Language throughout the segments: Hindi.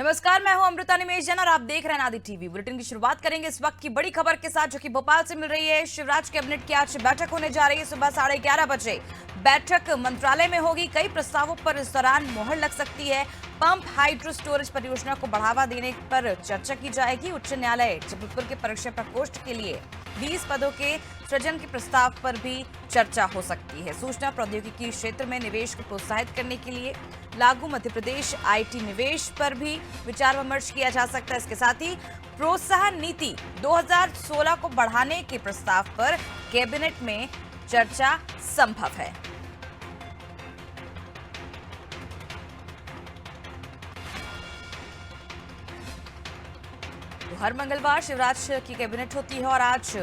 नमस्कार, मैं हूं अमृता निमेश जैन और आप देख रहे हैं आदि टीवी। बुलेटिन की शुरुआत करेंगे इस वक्त की बड़ी खबर के साथ, जो कि भोपाल से मिल रही है। शिवराज कैबिनेट की आज बैठक होने जा रही है सुबह 11:30 बजे। बैठक मंत्रालय में होगी। कई प्रस्तावों पर इस दौरान मोहर लग सकती है। पंप हाइड्रो स्टोरेज परियोजना को बढ़ावा देने पर चर्चा की जाएगी। उच्च न्यायालय जबलपुर के परीक्षा प्रकोष्ठ के लिए 20 पदों के सृजन के प्रस्ताव पर भी चर्चा हो सकती है। सूचना प्रौद्योगिकी क्षेत्र में निवेश को प्रोत्साहित करने के लिए लागू मध्य प्रदेश आईटी निवेश पर भी विचार विमर्श किया जा सकता है। इसके साथ ही प्रोत्साहन नीति 2016 को बढ़ाने के प्रस्ताव पर कैबिनेट में चर्चा संभव है। तो हर मंगलवार शिवराज की कैबिनेट होती है और आज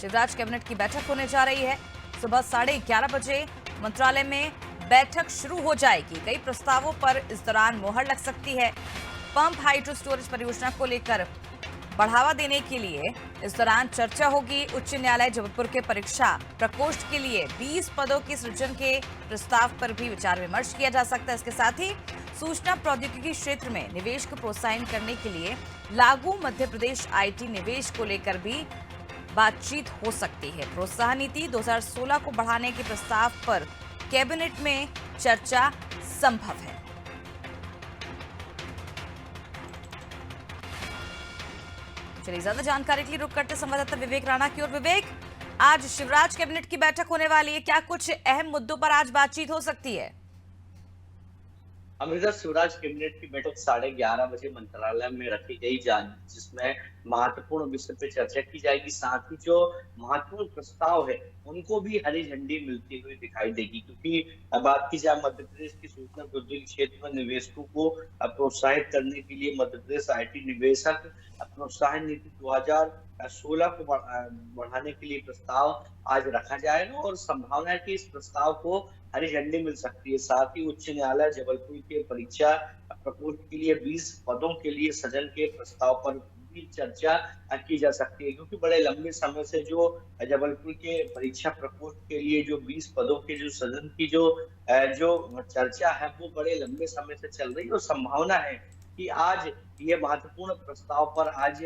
शिवराज कैबिनेट की बैठक होने जा रही है। सुबह 11:30 बजे मंत्रालय में बैठक शुरू हो जाएगी। कई प्रस्तावों पर इस दौरान मोहर लग सकती है। पंप हाइड्रो स्टोरेज परियोजना को लेकर बढ़ावा देने के लिए इस दौरान चर्चा होगी। उच्च न्यायालय जबलपुर के परीक्षा प्रकोष्ठ के लिए 20 पदों के सृजन के प्रस्ताव पर भी विचार विमर्श किया जा सकता है। इसके साथ ही सूचना प्रौद्योगिकी क्षेत्र में निवेश को प्रोत्साहन करने के लिए लागू मध्य प्रदेश आईटी निवेश को लेकर भी बातचीत हो सकती है। प्रोत्साहन नीति 2016 को बढ़ाने के प्रस्ताव पर कैबिनेट में चर्चा संभव है। चलिए, ज्यादा जानकारी के लिए रुक करते संवाददाता विवेक राणा की ओर। विवेक, आज शिवराज कैबिनेट की बैठक होने वाली है, क्या कुछ अहम मुद्दों पर आज बातचीत हो सकती है? अमृता, शिवराज कैबिनेट की बैठक 11:30 बजे मंत्रालय में रखी गई, जिसमें महत्वपूर्ण विषय पे चर्चा की जाएगी। साथ ही जो महत्वपूर्ण प्रस्ताव है उनको भी हरी झंडी मिलती हुई दिखाई देगी, क्योंकि बात की जाए मध्य प्रदेश की सूचना प्रौद्योगिकी क्षेत्र में निवेशकों को प्रोत्साहित करने के लिए मध्य प्रदेश आईटी निवेशक प्रोत्साहन नीति 2016 को बढ़ाने के लिए प्रस्ताव आज रखा जाएगा और संभावना है कि इस प्रस्ताव को हरी झंडी मिल सकती है। साथ ही उच्च न्यायालय जबलपुर के परीक्षा प्रकोष्ठ के लिए 20 पदों के लिए सृजन के प्रस्ताव पर भी चर्चा की जा सकती है, क्योंकि बड़े लंबे समय से जो जबलपुर के परीक्षा प्रकोष्ठ के लिए जो 20 पदों के जो सृजन की जो चर्चा है वो बड़े लंबे समय से चल रही है और संभावना है कि आज ये महत्वपूर्ण प्रस्ताव पर आज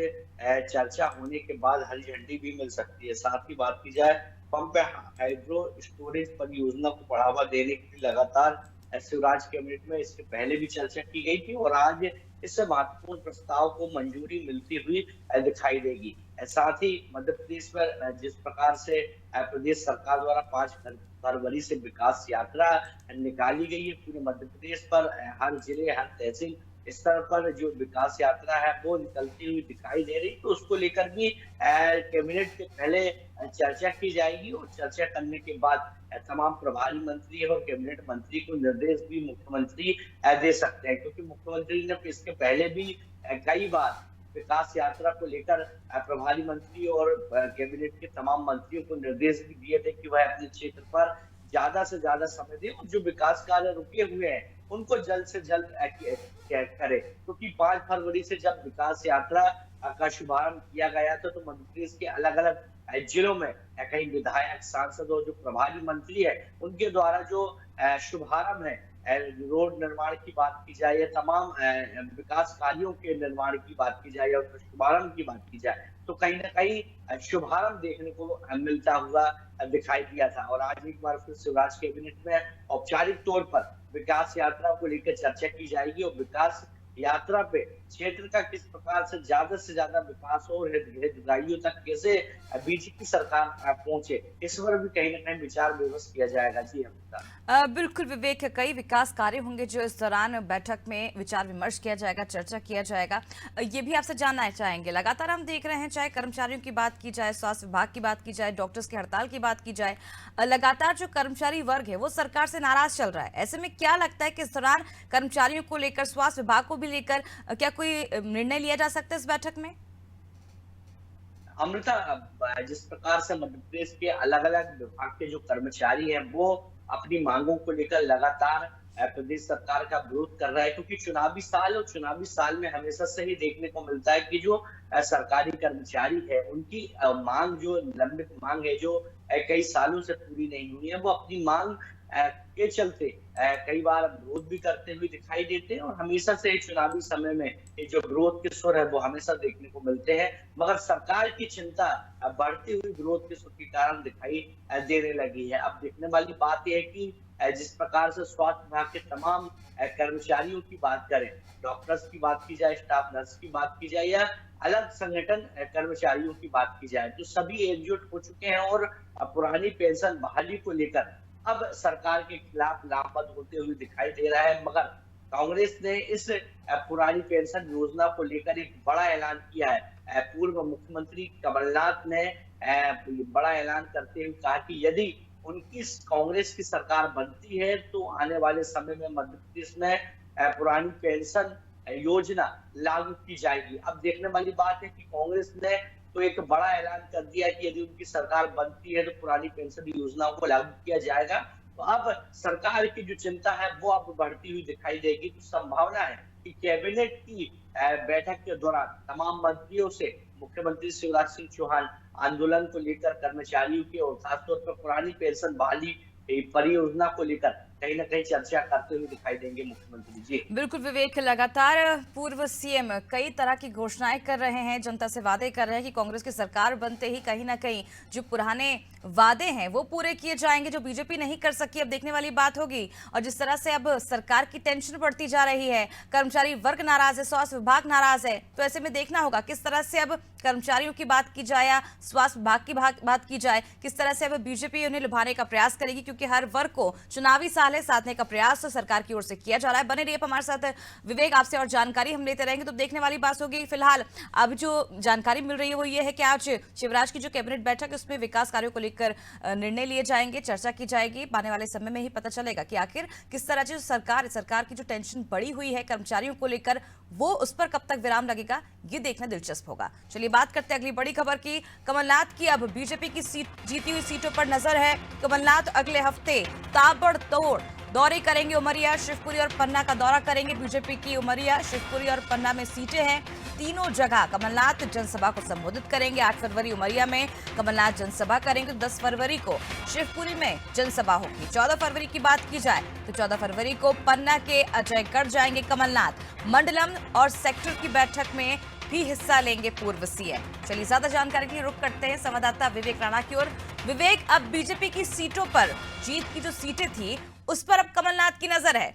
चर्चा होने के बाद हरी झंडी भी मिल सकती है। साथ ही बात की जाए पंप हाइड्रो स्टोरेज परियोजना को बढ़ावा देने के लिए लगातार शिवराज कैबिनेट में इससे पहले भी चर्चा की गई थी और आज इस महत्वपूर्ण प्रस्ताव को मंजूरी मिलती हुई दिखाई देगी। साथ ही मध्य प्रदेश में जिस प्रकार से प्रदेश सरकार द्वारा 5 फरवरी से विकास यात्रा निकाली गई है, पूरे मध्य प्रदेश पर हर जिले हर तहसील स्तर पर जो विकास यात्रा है वो निकलती हुई दिखाई दे रही, तो उसको लेकर भी कैबिनेट के पहले चर्चा की जाएगी और चर्चा करने के बाद तमाम प्रभारी मंत्री और कैबिनेट मंत्री को निर्देश भी मुख्यमंत्री दे सकते हैं, क्योंकि मुख्यमंत्री ने इसके पहले भी कई बार विकास यात्रा को लेकर प्रभारी मंत्री और कैबिनेट के तमाम मंत्रियों को निर्देश भी दिए थे कि वह अपने क्षेत्र पर ज्यादा से ज्यादा समय दे और जो विकास कार्य रुके हुए हैं उनको जल्द से जल्द करे, क्योंकि 5 फरवरी से जब विकास यात्रा का शुभारंभ किया गया था तो मध्य प्रदेश के अलग अलग जिलों में कई विधायक, सांसद और जो प्रभारी मंत्री है उनके द्वारा जो शुभारंभ है, रोड निर्माण की बात की जाए या तमाम विकास कार्यों के निर्माण की बात की जाए और शुभारंभ की बात की जाए, तो कहीं ना कहीं शुभारंभ देखने को मिलता हुआ दिखाई दिया था। और आज एक बार फिर शिवराज कैबिनेट में औपचारिक तौर पर विकास यात्रा को लेकर चर्चा की जाएगी और विकास यात्रा पे क्षेत्र का किस प्रकार से ज्यादा विकास और हितग्राहियों तक कैसे बीजेपी सरकार पहुंचे, इस पर भी कहीं ना कहीं विचार विमर्श किया जाएगा। जी अमृता। बिल्कुल विवेक, कई विकास कार्य होंगे जो इस दौरान बैठक में विचार विमर्श किया जाएगा, चर्चा किया जाएगा। ये भी आपसे जानना चाहेंगे, लगातार हम देख रहे हैं, चाहे कर्मचारियों की बात की जाए, स्वास्थ्य विभाग की बात की जाए, डॉक्टर्स की हड़ताल की बात की जाए, लगातार जो कर्मचारी वर्ग है वो सरकार से नाराज चल रहा है। ऐसे में क्या लगता है कि इस दौरान कर्मचारियों को लेकर, स्वास्थ्य विभाग को भी लेकर क्या कोई निर्णय लिया जा सकता है इस बैठक में? अमृता, जिस प्रकार से मध्य प्रदेश के अलग अलग विभाग के जो कर्मचारी हैं वो अपनी मांगों को लेकर लगातार प्रदेश सरकार का विरोध कर रहा है, क्योंकि चुनावी साल में हमेशा से ही देखने को मिलता है कि जो सरकारी कर्मचारी है उनकी मांग, जो लंबित मांग है, जो कई सालों से पूरी नहीं हुई है, वो अपनी मांग के चलते कई बार विरोध भी करते हुए दिखाई देते हैं और हमेशा से चुनावी समय में ये जो विरोध के सुर है वो हमेशा देखने को मिलते हैं। मगर सरकार की चिंता बढ़ती हुई विरोध के सुर के कारण दिखाई देने लगी है। अब देखने वाली बात यह है कि जिस प्रकार से स्वास्थ्य विभाग के तमाम कर्मचारियों की बात करें, डॉक्टर्स की बात की जाए, स्टाफ नर्स की बात की जाए या अलग संगठन कर्मचारियों की बात की जाए, तो सभी एकजुट हो चुके हैं और पुरानी पेंशन बहाली को लेकर अब सरकार के खिलाफ लामबंद होते हुए दिखाई दे रहा है। मगर कांग्रेस ने इस पुरानी पेंशन योजना को लेकर एक बड़ा ऐलान किया है। पूर्व मुख्यमंत्री कमलनाथ ने बड़ा ऐलान करते हुए कहा कि यदि उनकी कांग्रेस की सरकार बनती है तो आने वाले समय में मध्य प्रदेश में पुरानी पेंशन योजना लागू की जाएगी। अब देखने वाली बात है कि कांग्रेस ने तो एक बड़ा ऐलान कर दिया कि यदि उनकी सरकार बनती है तो पुरानी पेंशन योजना को लागू किया जाएगा। तो अब सरकार की जो चिंता है वो अब बढ़ती हुई दिखाई देगी। तो संभावना है कि कैबिनेट की बैठक के दौरान तमाम मंत्रियों से मुख्यमंत्री शिवराज सिंह चौहान आंदोलन को लेकर, कर्मचारियों के और खासतौर पर पुरानी पेंशन बहाली परियोजना को लेकर कहीं ना कहीं चर्चा करते हुए दिखाई देंगे मुख्यमंत्री जी। बिल्कुल विवेक, लगातार पूर्व सीएम कई तरह की घोषणाएं कर रहे हैं, जनता से वादे कर रहे हैं कि कांग्रेस की सरकार बनते ही कहीं ना कहीं जो पुराने वादे हैं वो पूरे किए जाएंगे, जो बीजेपी नहीं कर सकी। अब देखने वाली बात होगी। और जिस तरह से अब सरकार की टेंशन बढ़ती जा रही है, कर्मचारी वर्ग नाराज है, स्वास्थ्य विभाग नाराज है, तो ऐसे में देखना होगा किस तरह से अब कर्मचारियों की बात की जाए या स्वास्थ्य विभाग की बात की जाए, किस तरह से अब बीजेपी उन्हें लुभाने का प्रयास करेगी, क्योंकि हर वर्ग को चुनावी साल साधने का प्रयास सरकार की ओर से किया जा रहा है। बने रहिए हमारे साथ विवेक, आपसे और जानकारी हम लेते रहेंगे। तो देखने वाली बात होगी। फिलहाल अब जो जानकारी मिल रही है वो ये है कि आज शिवराज की जो कैबिनेट बैठक है उसमें विकास कार्यों को लेकर निर्णय लिए जाएंगे, चर्चा की जाएगी। आने वाले समय में ही पता चलेगा कि आखिर किस तरह से सरकार की जो टेंशन बढ़ी हुई है कर्मचारियों को लेकर, वो उस पर कब तक विराम लगेगा, ये देखना दिलचस्प होगा। चलिए बात करते हैं अगली बड़ी खबर की। कमलनाथ की अब बीजेपी की जीती हुई सीटों पर नजर है। कमलनाथ अगले हफ्ते ताबड़तोड़ दौरे करेंगे। उमरिया, शिवपुरी और पन्ना का दौरा करेंगे बीजेपी की। उमरिया, शिवपुरी और पन्ना में सीटें हैं। तीनों जगह कमलनाथ जनसभा को संबोधित करेंगे। 8 फरवरी उमरिया में कमलनाथ जनसभा करेंगे। 10 फरवरी को शिवपुरी में जनसभा होगी। 14 फरवरी की बात की जाए तो 14 फरवरी को पन्ना के अजयगढ़ जाएंगे कमलनाथ। मंडलम और सेक्टर की बैठक में भी हिस्सा लेंगे पूर्व सीएम। चलिए ज्यादा जानकारी के लिए रुख करते हैं संवाददाता विवेक राणा की ओर। विवेक, अब बीजेपी की सीटों पर, जीत की जो सीटें थी उस पर अब कमलनाथ की नजर है।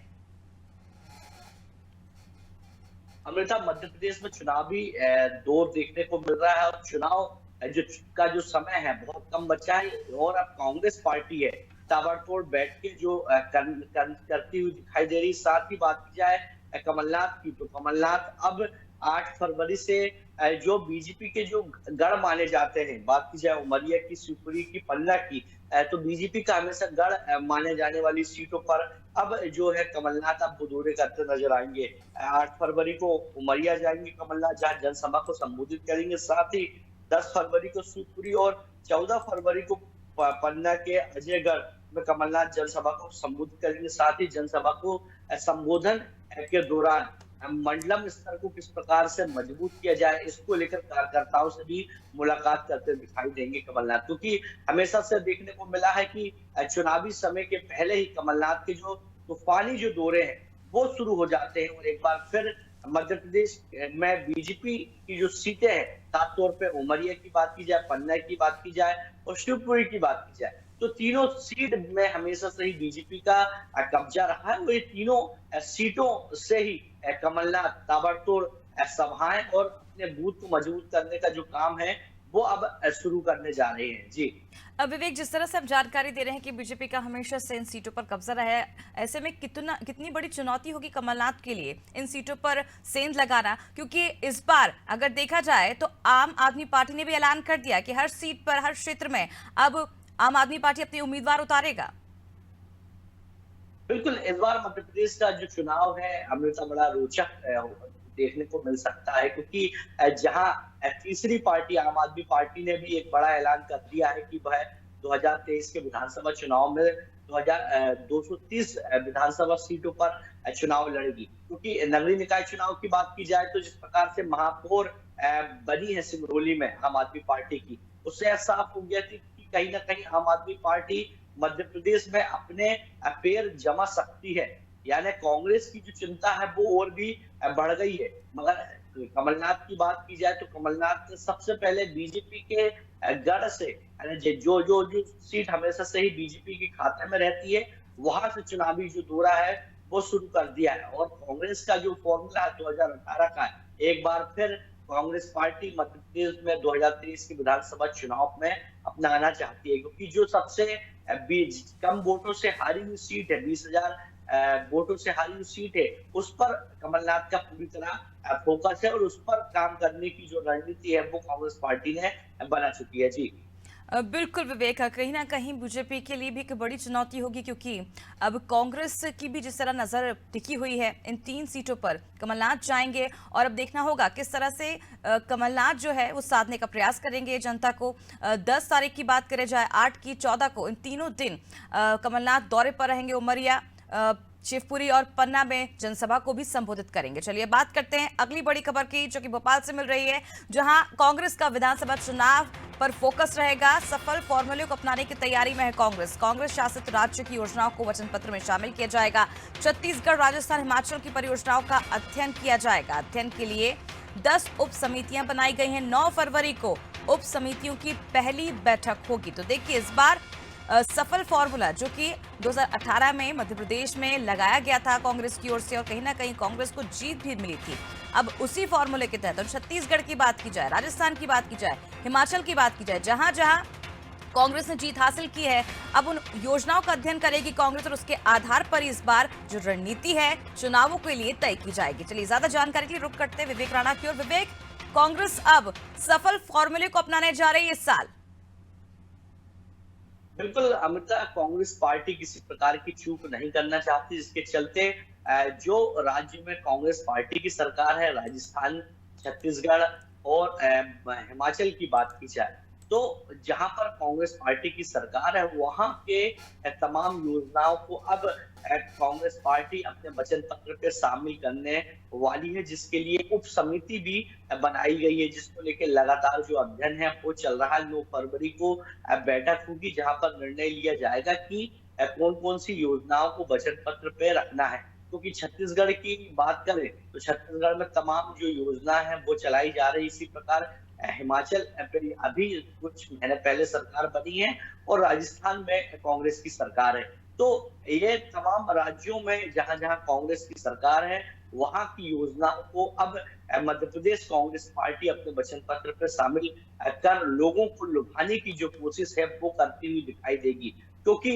अमृता, मध्य प्रदेश में चुनावी दौर देखने को मिल रहा है और चुनाव जो समय है बहुत कम बचा है और अब कांग्रेस पार्टी है ताबड़तोड़ बैठ के जो करती हुई दिखाई दे रही। साथ ही बात की जाए कमलनाथ की, तो कमलनाथ अब 8 फरवरी से जो बीजेपी के जो गढ़ माने जाते हैं, बात की जाए उमरिया की, शिवपुरी की, पन्ना की, तो बीजेपी का हमेशा गढ़ माने जाने वाली सीटों पर अब जो है कमलनाथ अब दौरे करते नजर आएंगे। 8 फरवरी को उमरिया जाएंगे कमलनाथ, जहां जनसभा को संबोधित करेंगे। साथ ही 10 फरवरी को शिवपुरी और 14 फरवरी को पन्ना के अजयगढ़ में कमलनाथ जनसभा को संबोधित करेंगे। साथ ही जनसभा को संबोधन के दौरान मंडलम स्तर को किस प्रकार से मजबूत किया जाए, इसको लेकर कार्यकर्ताओं से भी मुलाकात करते दिखाई देंगे कमलनाथ। क्योंकि हमेशा से देखने को मिला है कि चुनावी समय के पहले ही कमलनाथ के जो तूफानी जो दौरे हैं वो शुरू हो जाते हैं और एक बार फिर मध्य प्रदेश में बीजेपी की जो सीटें हैं, खासतौर पे उमरिया की बात की जाए, पन्ना की बात की जाए और शिवपुरी की बात की जाए, तो तीनों सीट में हमेशा से ही बीजेपी का कब्जा रहा है। वो ये तीनों सीटों से ही कमलनाथ ताबड़तोड़ सभाएं और अपने बूथ को मजबूत करने का जो काम है वो अब शुरू करने जा रहे हैं। जी अब विवेक, जिस तरह से आप जानकारी दे रहे हैं कि बीजेपी का हमेशा से इन सीटों पर कब्जा रहा है, ऐसे में कितनी बड़ी चुनौती होगी कमलनाथ के लिए इन सीटों पर सेंध लगाना, क्योंकि इस बार अगर देखा जाए तो आम आदमी पार्टी ने भी ऐलान कर दिया कि हर सीट पर, हर क्षेत्र में अब आम आदमी पार्टी अपनी उम्मीदवार उतारेगा। बिल्कुल, इस बार मध्य प्रदेश का जो चुनाव है अमृता बड़ा रोचक देखने को मिल सकता है, क्योंकि जहां तीसरी पार्टी आम आदमी पार्टी ने भी एक बड़ा ऐलान कर दिया है कि वह 2023 के विधानसभा चुनाव में 230 विधानसभा सीटों पर चुनाव लड़ेगी। क्योंकि नगरीय निकाय चुनाव की बात की जाए तो जिस प्रकार से महापौर बनी है सिंगरौली में आम आदमी पार्टी की, उससे साफ हो गया कि कहीं ना कहीं आम आदमी पार्टी मध्य प्रदेश में अपने पैर जमा सकती है। यानी कांग्रेस की जो चिंता है वो और भी बढ़ गई है। मगर कमलनाथ की बात की जाए तो कमलनाथ सबसे पहले बीजेपी के गढ़ से, यानी जो सीट हमेशा से ही बीजेपी के खाते में रहती है, वहां से चुनावी जो दौरा है वो शुरू कर दिया है। और कांग्रेस का जो फॉर्मूला है 2018 का, एक बार फिर कांग्रेस पार्टी मध्य प्रदेश में 2023 के विधानसभा चुनाव में अपनाना चाहती है, क्योंकि जो सबसे कम वोटों से हारी हुई सीट है, 20,000 वोटों से हारी हुई सीट है, उस पर कमलनाथ का पूरी तरह फोकस है और उस पर काम करने की जो रणनीति है वो कांग्रेस पार्टी ने बना चुकी है। जी बिल्कुल विवेक, कहीं ना कहीं बीजेपी के लिए भी एक बड़ी चुनौती होगी, क्योंकि अब कांग्रेस की भी जिस तरह नजर टिकी हुई है इन 3 सीटों पर, कमलनाथ जाएंगे और अब देखना होगा किस तरह से कमलनाथ जो है वो साधने का प्रयास करेंगे जनता को। 10 तारीख की बात करें जाए, 8 की, 14 को, इन तीनों दिन कमलनाथ दौरे पर रहेंगे। उमरिया, शिवपुरी और पन्ना में जनसभा को भी संबोधित करेंगे। चलिए बात करते हैं अगली बड़ी खबर की, जो कि भोपाल से मिल रही है, जहां कांग्रेस का विधानसभा चुनाव पर फोकस रहेगा। सफल फॉर्मूले को अपनाने की तैयारी में है कांग्रेस। कांग्रेस शासित राज्य की योजनाओं को वचन पत्र में शामिल किया जाएगा। छत्तीसगढ़, राजस्थान, हिमाचल की परियोजनाओं का अध्ययन किया जाएगा। अध्ययन के लिए 10 उप समितियां बनाई गई हैं। 9 फरवरी को उप समितियों की पहली बैठक होगी। तो देखिए, इस बार सफल फॉर्मूला जो कि 2018 में मध्य प्रदेश में लगाया गया था कांग्रेस की ओर से, और कहीं ना कहीं कांग्रेस को जीत भी मिली थी, अब उसी फॉर्मूले के तहत छत्तीसगढ़ की बात की जाए, राजस्थान की बात की जाए, हिमाचल की बात की जाए, जहां जहां कांग्रेस ने जीत हासिल की है, अब उन योजनाओं का अध्ययन करेगी कांग्रेस और उसके आधार पर इस बार जो रणनीति है चुनावों के लिए तय की जाएगी। चलिए ज्यादा जानकारी के लिए रुक करते हैं विवेक राणा की ओर। विवेक, कांग्रेस अब सफल फॉर्मूले को अपनाने जा रही है इस साल। बिल्कुल अमृता, कांग्रेस पार्टी किसी प्रकार की चूक नहीं करना चाहती, जिसके चलते जो राज्य में कांग्रेस पार्टी की सरकार है, राजस्थान, छत्तीसगढ़ और हिमाचल की बात की जाए, तो जहां पर कांग्रेस पार्टी की सरकार है वहां के तमाम योजनाओं को अब कांग्रेस पार्टी अपने वचन पत्र पे शामिल करने वाली है, जिसके लिए उप समिति भी बनाई गई है, जिसको लेकर लगातार जो अध्ययन है वो चल रहा है। 9 फरवरी को बैठक होगी जहां पर निर्णय लिया जाएगा कि कौन कौन सी योजनाओं को वचन पत्र पे रखना है। क्योंकि छत्तीसगढ़ की बात करें तो छत्तीसगढ़ में तमाम जो योजना है वो चलाई जा रही है। इसी प्रकार हिमाचल पे अभी कुछ महीने पहले सरकार बनी है और राजस्थान में कांग्रेस की सरकार है। तो ये तमाम राज्यों में जहां जहां कांग्रेस की सरकार है वहां की योजनाओं को अब मध्य प्रदेश कांग्रेस पार्टी अपने वचन पत्र पर शामिल कर लोगों को लुभाने की जो कोशिश है वो करती हुई दिखाई देगी। क्योंकि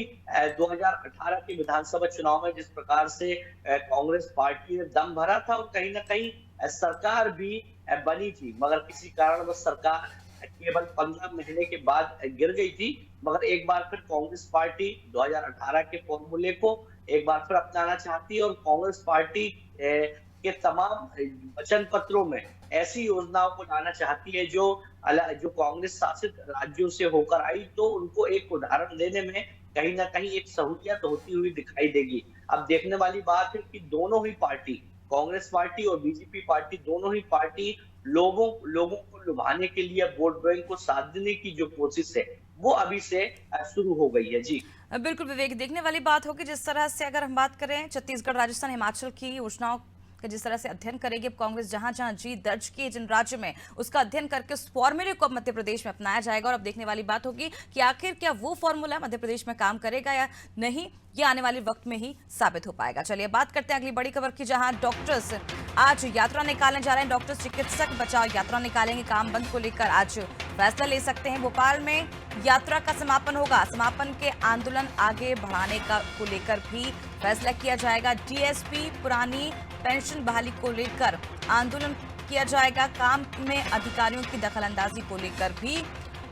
2018 के विधानसभा चुनाव में जिस प्रकार से कांग्रेस पार्टी ने दम भरा था और कहीं ना कहीं सरकार भी बनी थी, मगर किसी कारणवश सरकार केवल 15 महीने के बाद गिर गई थी। मगर एक बार फिर कांग्रेस पार्टी 2018 के फॉर्मूले को एक बार फिर अपनाना चाहती है और कांग्रेस पार्टी के तमाम वचन पत्रों में ऐसी योजनाओं को लाना चाहती है जो कांग्रेस शासित राज्यों से होकर आई, तो उनको एक उदाहरण देने में कहीं ना कहीं एक सहूलियत होती हुई दिखाई देगी। अब देखने वाली बात है कि दोनों ही पार्टी, कांग्रेस पार्टी और बीजेपी पार्टी, दोनों ही पार्टी लोगों को लुभाने के लिए वोट बैंक को साधने की जो कोशिश है वो अभी से शुरू हो गई है। जी बिल्कुल विवेक, देखने वाली बात होगी जिस तरह से अगर हम बात करें छत्तीसगढ़, राजस्थान, हिमाचल की योजनाओं का जिस तरह से अध्ययन करेगी अब कांग्रेस, जहां जहां जीत दर्ज की जिन राज्य में, उसका अध्ययन करके उस फॉर्मूले को अब मध्य प्रदेश में अपनाया जाएगा। और अब देखने वाली बात होगी कि आखिर क्या वो फॉर्मूला मध्य प्रदेश में काम करेगा या नहीं, ये आने वाले वक्त में ही साबित हो पाएगा। चलिए बात करते हैं अगली बड़ी खबर की, जहां डॉक्टर्स आज यात्रा निकालने जा रहे हैं। डॉक्टर्स चिकित्सक बचाओ यात्रा निकालेंगे। काम बंद को लेकर आज फैसला ले सकते हैं। भोपाल में यात्रा का समापन होगा। समापन के आंदोलन आगे बढ़ाने का को लेकर भी फैसला किया जाएगा। डीएसपी पुरानी पेंशन बहाली को लेकर आंदोलन किया जाएगा। काम में अधिकारियों की दखलंदाजी को लेकर भी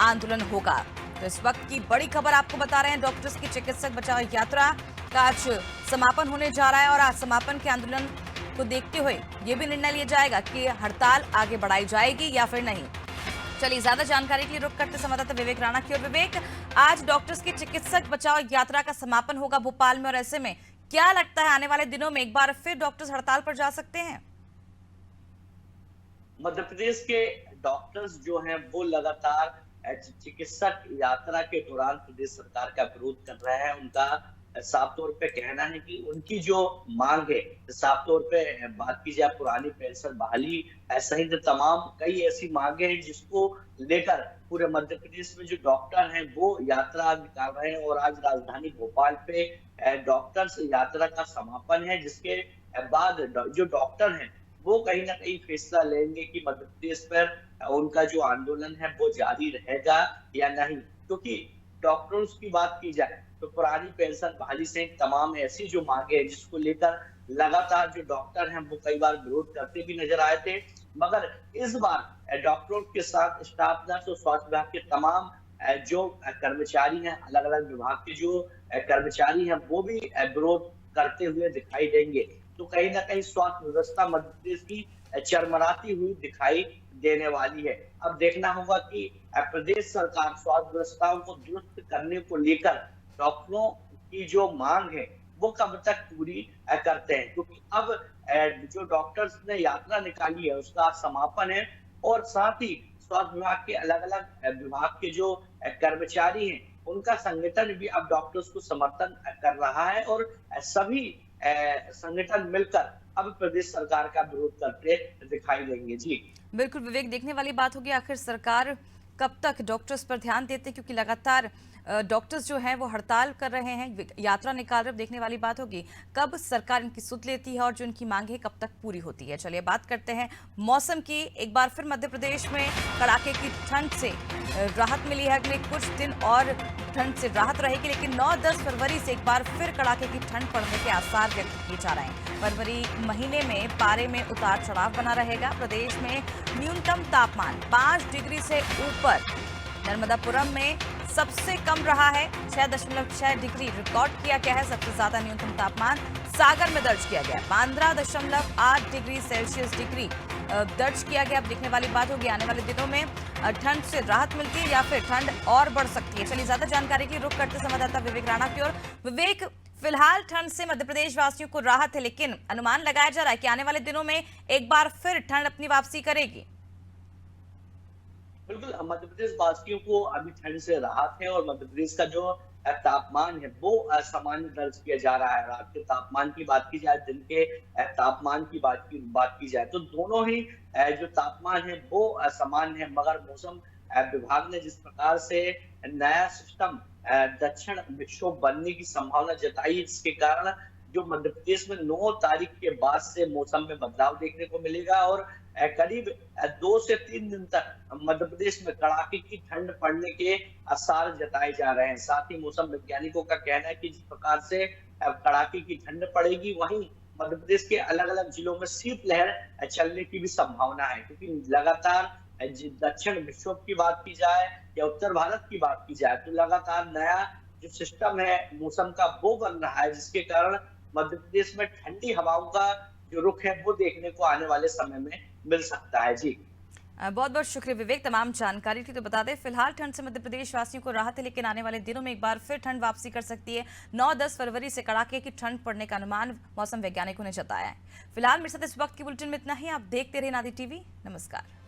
आंदोलन होगा। तो इस वक्त की बड़ी खबर आपको बता रहे हैं, डॉक्टर्स की चिकित्सक बचाओ यात्रा का आज समापन होने जा रहा है और आज समापन के आंदोलन को देखते हुए ये भी निर्णय लिया जाएगा कि हड़ताल आगे बढ़ाई जाएगी या फिर नहीं। चलिए ज्यादा जानकारी के लिए रुक करते संवाददाता विवेक राणा की ओर। विवेक, आज डॉक्टर्स की चिकित्सक बचाओ यात्रा का समापन होगा भोपाल में, और ऐसे में क्या लगता है आने वाले दिनों में एक बार फिर डॉक्टर्स हड़ताल पर जा सकते हैं? मध्य प्रदेश के डॉक्टर्स जो हैं वो लगातार चिकित्सक यात्रा के दौरान प्रदेश सरकार का विरोध कर रहे हैं। उनका साफ तौर पे कहना है कि उनकी जो मांग है, साफ तौर पे बात की जाए पुरानी पेंशन बहाली सहित तमाम कई ऐसी मांगे हैं जिसको लेकर पूरे मध्य प्रदेश में जो डॉक्टर हैं वो यात्रा निकाल रहे हैं। और आज राजधानी भोपाल पे डॉक्टर्स यात्रा का समापन है, जिसके बाद जो डॉक्टर हैं वो कहीं ना कहीं फैसला लेंगे कि मध्य प्रदेश पर उनका जो आंदोलन है वो जारी रहेगा या नहीं। क्योंकि डॉक्टर्स की बात की जाए तो पुरानी पेंशन बहाली से तमाम ऐसी जो मांगे हैं जिसको लेकर लगातार जो डॉक्टर हैं वो कई बार विरोध करते भी नजर आए थे, मगर इस बार डॉक्टरों के साथ स्टाफ नर्स और स्वास्थ्य विभाग के तमाम जो कर्मचारी हैं, अलग अलग विभाग के जो कर्मचारी हैं वो भी विरोध करते हुए दिखाई देंगे। तो कहीं ना कहीं स्वास्थ्य व्यवस्था मध्य प्रदेश की चरमराती हुई दिखाई देने वाली है। अब देखना होगा कि प्रदेश सरकार स्वास्थ्य व्यवस्थाओं को दुरुस्त करने को लेकर डॉक्टरों की जो मांग है वो कब तक पूरी करते हैं, क्योंकि अब जो डॉक्टर्स ने यात्रा निकाली है उसका आज समापन है। और साथ ही स्वास्थ्य विभाग के अलग अलग विभाग के जो कर्मचारी हैं उनका संगठन भी अब डॉक्टर्स को समर्थन कर रहा है और सभी संगठन मिलकर अब प्रदेश सरकार का विरोध करते दिखाई देंगे। जी बिल्कुल विवेक, देखने वाली बात होगी आखिर सरकार कब तक डॉक्टर्स पर ध्यान देते, क्योंकि लगातार डॉक्टर्स जो हैं वो हड़ताल कर रहे हैं, यात्रा निकाल रहे हैं। देखने वाली बात होगी कब सरकार इनकी सुध लेती है और जो इनकी मांग है कब तक पूरी होती है। चलिए बात करते हैं मौसम की। एक बार फिर मध्य प्रदेश में कड़ाके की ठंड से राहत मिली है। अगले कुछ दिन और ठंड से राहत रहेगी, लेकिन 9-10 फरवरी से एक बार फिर कड़ाके की ठंड पड़ने के आसार व्यक्त किए जा रहे हैं। फरवरी महीने में पारे में उतार चढ़ाव बना रहेगा। प्रदेश में न्यूनतम तापमान 5 डिग्री से ऊपर नर्मदापुरम में सबसे कम रहा है, 6.6 डिग्री रिकॉर्ड किया गया है। सबसे ज्यादा न्यूनतम तापमान सागर में दर्ज किया गया, 15.8 डिग्री सेल्सियस दर्ज किया गया। अब देखने वाली बात होगी आने वाले दिनों में ठंड से राहत मिलती है या फिर ठंड और बढ़ सकती है। चलिए ज्यादा जानकारी के लिए रुख करते संवाददाता विवेक राणा की ओर। विवेक, फिलहाल ठंड से मध्य प्रदेश वासियों को राहत है, लेकिन अनुमान लगाया जा रहा है कि आने वाले दिनों में एक बार फिर ठंड अपनी वापसी करेगी। बिल्कुल, मध्य प्रदेश वासियों को अभी ठंड से राहत है और मध्य प्रदेश का जो तापमान है वो सामान्य दर्ज किया जा रहा है। रात के तापमान की बात की जाए, दिन के तापमान की बात की जाए तो दोनों ही जो तापमान है वो सामान्य है। मगर मौसम विभाग ने जिस प्रकार से नया सिस्टम दक्षिण विक्षोभ बनने की संभावना जताई, जिसके कारण जो मध्य प्रदेश में 9 तारीख के बाद से मौसम में बदलाव देखने को मिलेगा और करीब 2 से 3 दिन तक मध्य प्रदेश में कड़ाके की ठंड पड़ने के आसार जताए जा रहे हैं। साथ ही मौसम वैज्ञानिकों का कहना है कि जिस प्रकार से कड़ाके की ठंड पड़ेगी, वहीं मध्य प्रदेश के अलग अलग जिलों में शीतलहर चलने की भी संभावना है, क्योंकि लगातार दक्षिण विक्षोभ की बात की जाए या उत्तर भारत की बात की जाए तो लगातार नया जो सिस्टम है मौसम का वो बन रहा है, जिसके कारण मध्य प्रदेश में ठंडी हवाओं का जो रुख है वो देखने को आने वाले समय में मिल सकता है। जी बहुत बहुत शुक्रिया विवेक, तमाम जानकारी थी। तो बता दें फिलहाल ठंड से मध्य प्रदेश वासियों को राहत है, लेकिन आने वाले दिनों में एक बार फिर ठंड वापसी कर सकती है। 9-10 फरवरी से कड़ाके की ठंड पड़ने का अनुमान मौसम वैज्ञानिकों ने जताया है। फिलहाल मेरे साथ इस वक्त की बुलेटिन में इतना ही। आप देखते रहे नादी टीवी। नमस्कार।